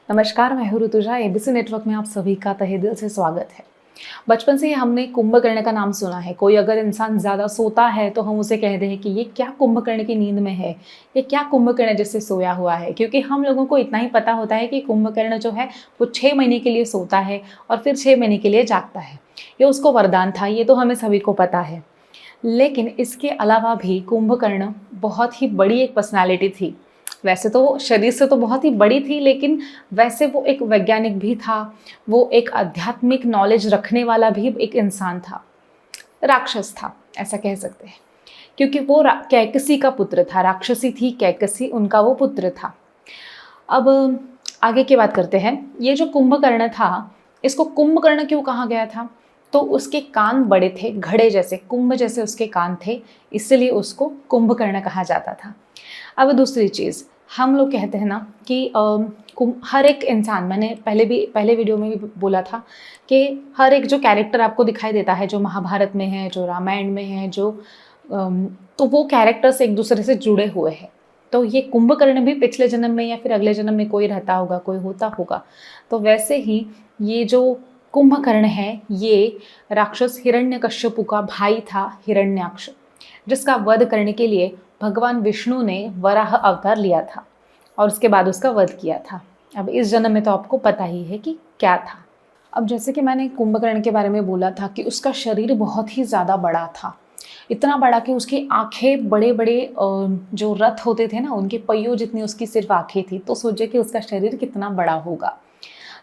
नमस्कार, मैं हूँ ऋतुजा। एबीसी नेटवर्क में आप सभी का तहे दिल से स्वागत है। बचपन से ही हमने कुंभकर्ण का नाम सुना है। कोई अगर इंसान ज़्यादा सोता है तो हम उसे कहते हैं कि ये क्या कुंभकर्ण की नींद में है, ये क्या कुंभकर्ण जैसे सोया हुआ है। क्योंकि हम लोगों को इतना ही पता होता है कि कुंभकर्ण जो है वो 6 महीने के लिए सोता है और फिर 6 महीने के लिए जागता है। ये उसको वरदान था, ये तो हमें सभी को पता है। लेकिन इसके अलावा भी कुंभकर्ण बहुत ही बड़ी एक पर्सनालिटी थी। वैसे तो शरीर से तो बहुत ही बड़ी थी, लेकिन वैसे वो एक वैज्ञानिक भी था, वो एक आध्यात्मिक नॉलेज रखने वाला भी एक इंसान था, राक्षस था, ऐसा कह सकते हैं। क्योंकि वो कैकसी का पुत्र था, राक्षसी थी कैकसी, उनका वो पुत्र था। अब आगे की बात करते हैं। ये जो कुंभकर्ण था, इसको कुंभकर्ण क्यों कहा गया था? तो उसके कान बड़े थे, घड़े जैसे, कुंभ जैसे उसके कान थे, इसलिए उसको कुंभकर्ण कहा जाता था। अब दूसरी चीज़, हम लोग कहते हैं ना कि हर एक इंसान, मैंने पहले वीडियो में भी बोला था कि हर एक जो कैरेक्टर आपको दिखाई देता है, जो महाभारत में है, जो रामायण में है, तो वो कैरेक्टर्स एक दूसरे से जुड़े हुए हैं। तो ये कुंभकर्ण भी पिछले जन्म में या फिर अगले जन्म में कोई रहता होगा, कोई होता होगा। तो वैसे ही ये जो कुंभकर्ण है, ये राक्षस हिरण्यकश्यपु का भाई था, हिरण्याक्ष, जिसका वध करने के लिए भगवान विष्णु ने वराह अवतार लिया था और उसके बाद उसका वध किया था। अब इस जन्म में तो आपको पता ही है कि क्या था। अब जैसे कि मैंने कुंभकर्ण के बारे में बोला था कि उसका शरीर बहुत ही ज़्यादा बड़ा था, इतना बड़ा कि उसकी आंखें बड़े बड़े जो रथ होते थे ना, उनके पहियों जितनी उसकी सिर्फ आंखें थी। तो सोचे कि उसका शरीर कितना बड़ा होगा।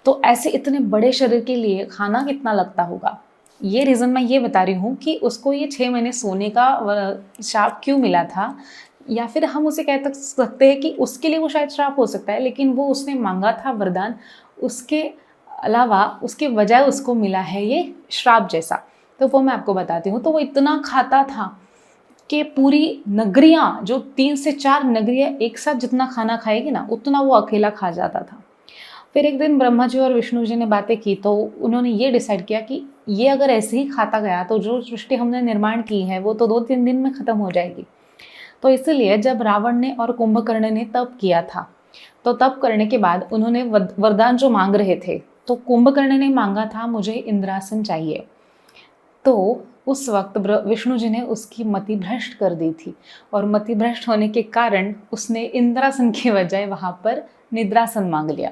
तो ऐसे इतने बड़े शरीर के लिए खाना कितना लगता होगा। ये रीज़न मैं ये बता रही हूँ कि उसको ये 6 महीने सोने का श्राप क्यों मिला था, या फिर हम उसे कह सकते हैं कि उसके लिए वो शायद श्राप हो सकता है, लेकिन वो उसने मांगा था वरदान। उसके अलावा उसके बजाय उसको मिला है ये श्राप जैसा। तो वो मैं आपको बताती हूँ। तो वो इतना खाता था कि पूरी नगरियाँ, जो 3 से 4 नगरियाँ एक साथ जितना खाना खाएगी ना, उतना वो अकेला खा जाता था। फिर एक दिन ब्रह्मा जी और विष्णु जी ने बातें की, तो उन्होंने ये डिसाइड किया कि ये अगर ऐसे ही खाता गया तो जो सृष्टि हमने निर्माण की है वो तो 2-3 दिन में ख़त्म हो जाएगी। तो इसलिए जब रावण ने और कुंभकर्ण ने तप किया था, तो तप करने के बाद उन्होंने वरदान जो मांग रहे थे, तो कुंभकर्ण ने मांगा था मुझे इंद्रासन चाहिए। तो उस वक्त विष्णु जी ने उसकी मति भ्रष्ट कर दी थी, और मति भ्रष्ट होने के कारण उसने इंद्रासन के बजाय वहाँ पर निद्रासन मांग लिया।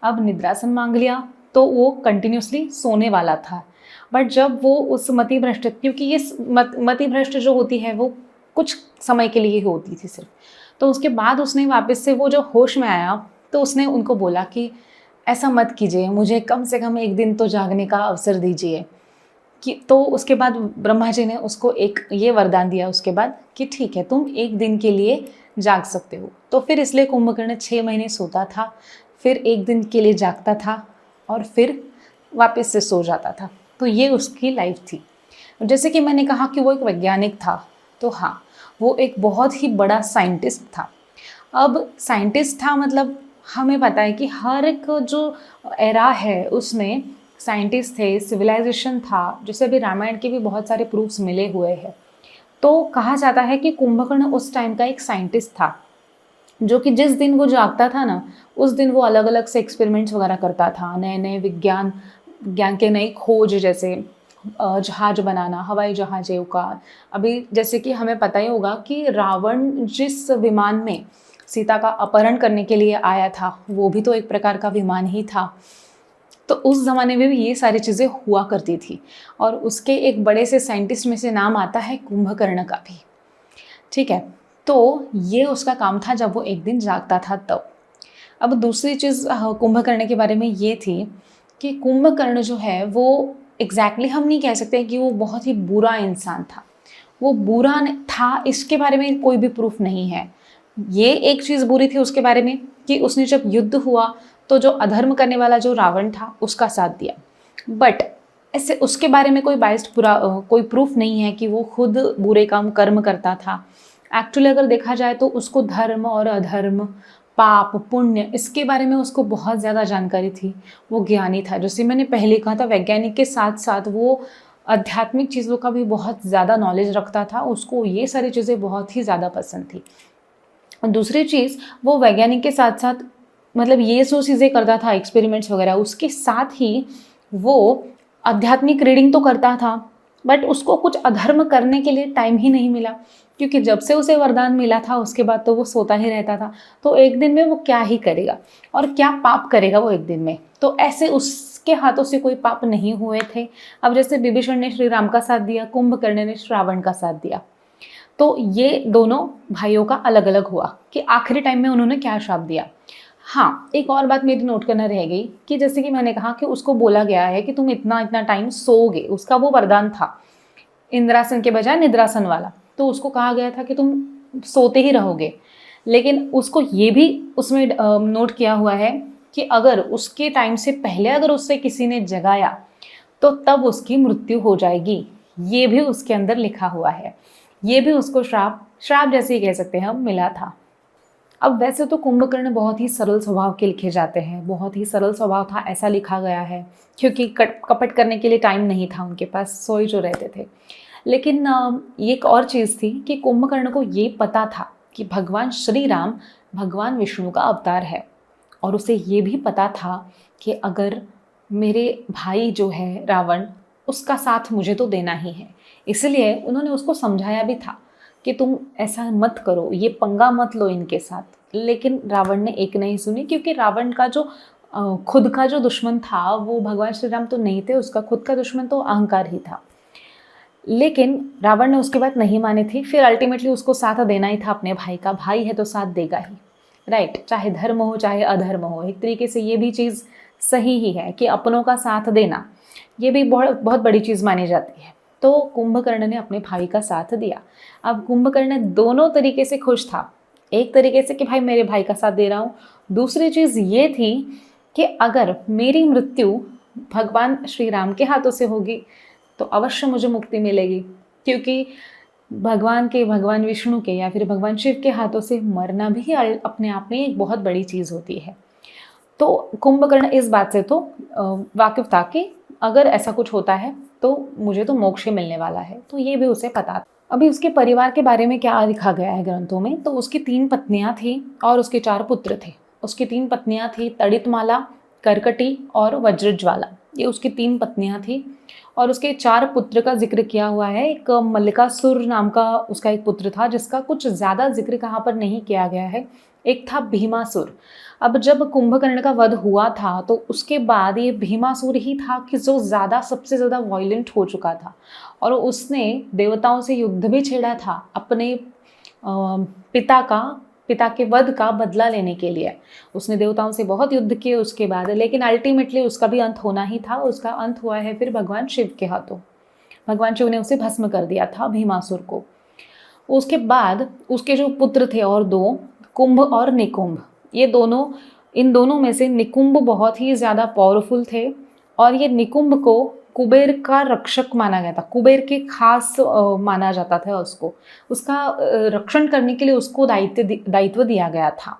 अब निद्रासन मांग लिया तो वो कंटिन्यूसली सोने वाला था। बट जब वो उस मति भ्रष्ट, क्योंकि ये मति भ्रष्ट जो होती है वो कुछ समय के लिए ही होती थी सिर्फ, तो उसके बाद उसने वापस से वो जो होश में आया, तो उसने उनको बोला कि ऐसा मत कीजिए, मुझे कम से कम 1 दिन तो जागने का अवसर दीजिए। कि तो उसके बाद ब्रह्मा जी ने उसको एक ये वरदान दिया उसके बाद कि ठीक है, तुम 1 दिन के लिए जाग सकते हो। तो फिर इसलिए कुंभकर्ण 6 महीने सोता था, फिर 1 दिन के लिए जागता था और फिर वापस से सो जाता था। तो ये उसकी लाइफ थी। जैसे कि मैंने कहा कि वो एक वैज्ञानिक था, तो हाँ, वो एक बहुत ही बड़ा साइंटिस्ट था। अब साइंटिस्ट था मतलब हमें पता है कि हर एक जो एरा है उसमें साइंटिस्ट थे, सिविलाइजेशन था। जैसे अभी रामायण के भी बहुत सारे प्रूफ्स मिले हुए हैं। तो कहा जाता है कि कुंभकर्ण उस टाइम का एक साइंटिस्ट था, जो कि जिस दिन वो जागता था ना, उस दिन वो अलग अलग से एक्सपेरिमेंट्स वगैरह करता था, नए नए विज्ञान के नई खोज, जैसे जहाज बनाना, हवाई जहाज़ों का। अभी जैसे कि हमें पता ही होगा कि रावण जिस विमान में सीता का अपहरण करने के लिए आया था, वो भी तो एक प्रकार का विमान ही था। तो उस ज़माने में भी ये सारी चीज़ें हुआ करती थी, और उसके एक बड़े से साइंटिस्ट में से नाम आता है कुंभकर्ण का भी। ठीक है, तो ये उसका काम था जब वो 1 दिन जागता था तब। अब दूसरी चीज़ कुंभकर्ण के बारे में ये थी कि कुंभकर्ण जो है वो एग्जैक्टली हम नहीं कह सकते कि वो बहुत ही बुरा इंसान था। वो बुरा था इसके बारे में कोई भी प्रूफ नहीं है। ये एक चीज़ बुरी थी उसके बारे में कि उसने जब युद्ध हुआ तो जो अधर्म करने वाला जो रावण था उसका साथ दिया। बट ऐसे उसके बारे में कोई बाइस्ड कोई प्रूफ नहीं है कि वो खुद बुरे कर्म करता था। एक्चुअली अगर देखा जाए तो उसको धर्म और अधर्म, पाप पुण्य, इसके बारे में उसको बहुत ज़्यादा जानकारी थी। वो ज्ञानी था, जैसे मैंने पहले कहा था, वैज्ञानिक के साथ साथ वो आध्यात्मिक चीज़ों का भी बहुत ज़्यादा नॉलेज रखता था। उसको ये सारी चीज़ें बहुत ही ज़्यादा पसंद थी। और दूसरी चीज़, वो वैज्ञानिक के साथ साथ मतलब ये जो चीज़ें करता था, एक्सपेरिमेंट्स वगैरह, उसके साथ ही वो आध्यात्मिक रीडिंग तो करता था, बट उसको कुछ अधर्म करने के लिए टाइम ही नहीं मिला, क्योंकि जब से उसे वरदान मिला था उसके बाद तो वो सोता ही रहता था। तो एक दिन में वो क्या ही करेगा और क्या पाप करेगा वो एक दिन में। तो ऐसे उसके हाथों से कोई पाप नहीं हुए थे। अब जैसे विभीषण ने श्री राम का साथ दिया, कुंभकर्ण ने रावण का साथ दिया, तो ये दोनों भाइयों का अलग अलग हुआ कि आखिरी टाइम में उन्होंने क्या श्राप दिया। हाँ, एक और बात मेरी नोट करना रह गई कि जैसे कि मैंने कहा कि उसको बोला गया है कि तुम इतना इतना टाइम सोओगे, उसका वो वरदान था इंद्रासन के बजाय निद्रासन वाला, तो उसको कहा गया था कि तुम सोते ही रहोगे। लेकिन उसको ये भी उसमें नोट किया हुआ है कि अगर उसके टाइम से पहले अगर उससे किसी ने जगाया तो तब उसकी मृत्यु हो जाएगी, ये भी उसके अंदर लिखा हुआ है। ये भी उसको श्राप श्राप जैसे ही कह सकते हैं हम, मिला था। अब वैसे तो कुंभकर्ण बहुत ही सरल स्वभाव के लिखे जाते हैं, बहुत ही सरल स्वभाव था ऐसा लिखा गया है, क्योंकि कपट करने के लिए टाइम नहीं था उनके पास, सोए जो रहते थे। लेकिन ये एक और चीज़ थी कि कुंभकर्ण को ये पता था कि भगवान श्री राम भगवान विष्णु का अवतार है, और उसे ये भी पता था कि अगर मेरे भाई जो है रावण, उसका साथ मुझे तो देना ही है। इसलिए उन्होंने उसको समझाया भी था कि तुम ऐसा मत करो, ये पंगा मत लो इनके साथ। लेकिन रावण ने एक नहीं सुनी, क्योंकि रावण का जो खुद का जो दुश्मन था वो भगवान श्री राम तो नहीं थे, उसका खुद का दुश्मन तो अहंकार ही था। लेकिन रावण ने उसकी बात नहीं मानी थी। फिर अल्टीमेटली उसको साथ देना ही था अपने भाई का, भाई है तो साथ देगा ही, राइट। चाहे धर्म हो चाहे अधर्म हो, एक तरीके से ये भी चीज़ सही ही है कि अपनों का साथ देना, ये भी बहुत बहुत बड़ी चीज़ मानी जाती है। तो कुंभकर्ण ने अपने भाई का साथ दिया। अब कुंभकर्ण दोनों तरीके से खुश था, एक तरीके से कि भाई मेरे भाई का साथ दे रहा हूँ, दूसरी चीज़ ये थी कि अगर मेरी मृत्यु भगवान श्री राम के हाथों से होगी तो अवश्य मुझे मुक्ति मिलेगी, क्योंकि भगवान विष्णु के या फिर भगवान शिव के हाथों से मरना भी अपने आप में एक बहुत बड़ी चीज़ होती है। तो कुंभकर्ण इस बात से तो वाकिफ था कि अगर ऐसा कुछ होता है तो मुझे तो मोक्ष मिलने वाला है, तो ये भी उसे पता था। अभी उसके परिवार के बारे में क्या लिखा गया है ग्रंथों में, तो उसकी 3 पत्नियां थी और उसके 4 पुत्र थे। उसकी 3 पत्नियां थी तड़ितमाला, कर्कटी और वज्रज्वाला, ये उसकी 3 पत्नियां थी। और उसके 4 पुत्र का जिक्र किया हुआ है। एक मल्लिकासुर नाम का उसका एक पुत्र था, जिसका कुछ ज़्यादा जिक्र कहाँ पर नहीं किया गया है। एक था भीमासुर। अब जब कुंभकर्ण का वध हुआ था तो उसके बाद ये भीमासुर ही था कि जो सबसे ज़्यादा वायलेंट हो चुका था, और उसने देवताओं से युद्ध भी छेड़ा था अपने पिता के वध का बदला लेने के लिए। उसने देवताओं से बहुत युद्ध किए उसके बाद, लेकिन अल्टीमेटली उसका भी अंत होना ही था। उसका अंत हुआ है फिर भगवान शिव के हाथों। भगवान शिव ने उसे भस्म कर दिया था, भीमासुर को। उसके बाद उसके जो पुत्र थे और 2, कुंभ और निकुंभ, ये दोनों, इन दोनों में से निकुंभ बहुत ही ज़्यादा पावरफुल थे, और ये निकुंभ को कुबेर का रक्षक माना गया था, कुबेर के खास माना जाता था उसको, उसका रक्षण करने के लिए उसको दायित्व दिया गया था।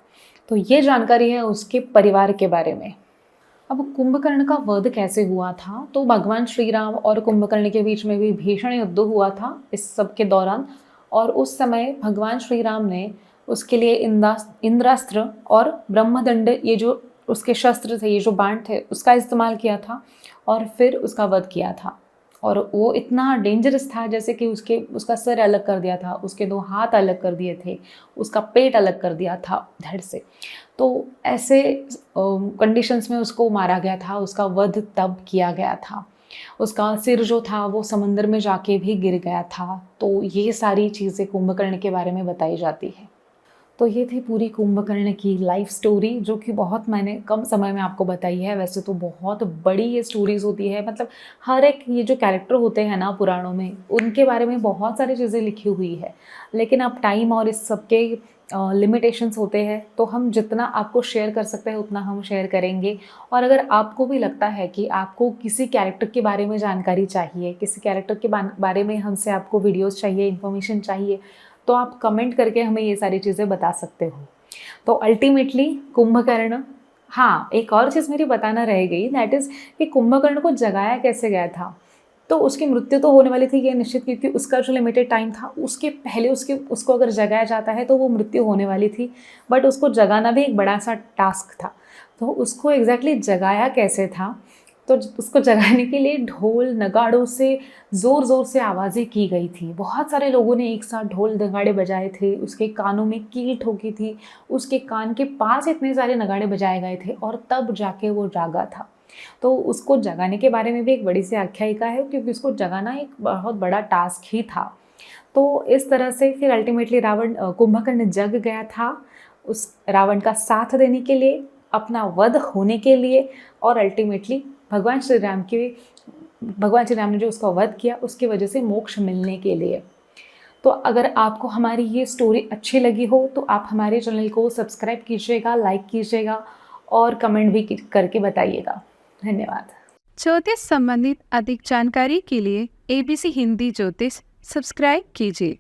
तो ये जानकारी है उसके परिवार के बारे में। अब कुंभकर्ण का वध कैसे हुआ था, तो भगवान श्री राम और कुंभकर्ण के बीच में भी भीषण युद्ध हुआ था इस सब के दौरान। और उस समय भगवान श्री राम ने उसके लिए इंद्रास्त्र और ब्रह्मदंड, ये जो उसके शस्त्र थे, ये जो बाण थे, उसका इस्तेमाल किया था और फिर उसका वध किया था। और वो इतना डेंजरस था, जैसे कि उसका सर अलग कर दिया था, उसके 2 हाथ अलग कर दिए थे, उसका पेट अलग कर दिया था धड़ से। तो ऐसे कंडीशंस में उसको मारा गया था, उसका वध तब किया गया था। उसका सिर जो था वो समंदर में जाके भी गिर गया था। तो ये सारी चीज़ें कुंभकर्ण के बारे में बताई जाती है। तो ये थी पूरी कुंभकर्ण की लाइफ स्टोरी, जो कि बहुत मैंने कम समय में आपको बताई है। वैसे तो बहुत बड़ी ये स्टोरीज़ होती है, मतलब हर एक ये जो कैरेक्टर होते हैं ना पुराणों में, उनके बारे में बहुत सारी चीज़ें लिखी हुई है। लेकिन अब टाइम और इस सब के लिमिटेशंस होते हैं, तो हम जितना आपको शेयर कर सकते हैं उतना हम शेयर करेंगे। और अगर आपको भी लगता है कि आपको किसी कैरेक्टर के बारे में जानकारी चाहिए, किसी कैरेक्टर के बारे में हमसे आपको वीडियोज़ चाहिए, इन्फॉर्मेशन चाहिए, तो आप कमेंट करके हमें ये सारी चीज़ें बता सकते हो। तो अल्टीमेटली कुंभकर्ण, हाँ, एक और चीज़ मेरी बताना रह गई, दैट इज़ कि कुंभकर्ण को जगाया कैसे गया था। तो उसकी मृत्यु तो होने वाली थी ये निश्चित, क्योंकि उसका जो लिमिटेड टाइम था उसके पहले उसको अगर जगाया जाता है तो वो मृत्यु होने वाली थी। बट उसको जगाना भी एक बड़ा सा टास्क था। तो उसको एग्जैक्टली जगाया कैसे था, तो उसको जगाने के लिए ढोल नगाड़ों से ज़ोर ज़ोर से आवाज़ें की गई थी। बहुत सारे लोगों ने एक साथ ढोल नगाड़े बजाए थे, उसके कानों में कील ठोकी थी, उसके कान के पास इतने सारे नगाड़े बजाए गए थे और तब जाके वो जागा था। तो उसको जगाने के बारे में भी एक बड़ी सी आख्यायिका है, क्योंकि उसको जगाना एक बहुत बड़ा टास्क ही था। तो इस तरह से फिर अल्टीमेटली कुंभकर्ण जग गया था उस रावण का साथ देने के लिए, अपना वध होने के लिए, और अल्टीमेटली भगवान श्री राम ने जो उसका वध किया उसकी वजह से मोक्ष मिलने के लिए। तो अगर आपको हमारी ये स्टोरी अच्छी लगी हो तो आप हमारे चैनल को सब्सक्राइब कीजिएगा, लाइक कीजिएगा और कमेंट भी करके बताइएगा। धन्यवाद। ज्योतिष संबंधित अधिक जानकारी के लिए ABC हिंदी ज्योतिष सब्सक्राइब कीजिए।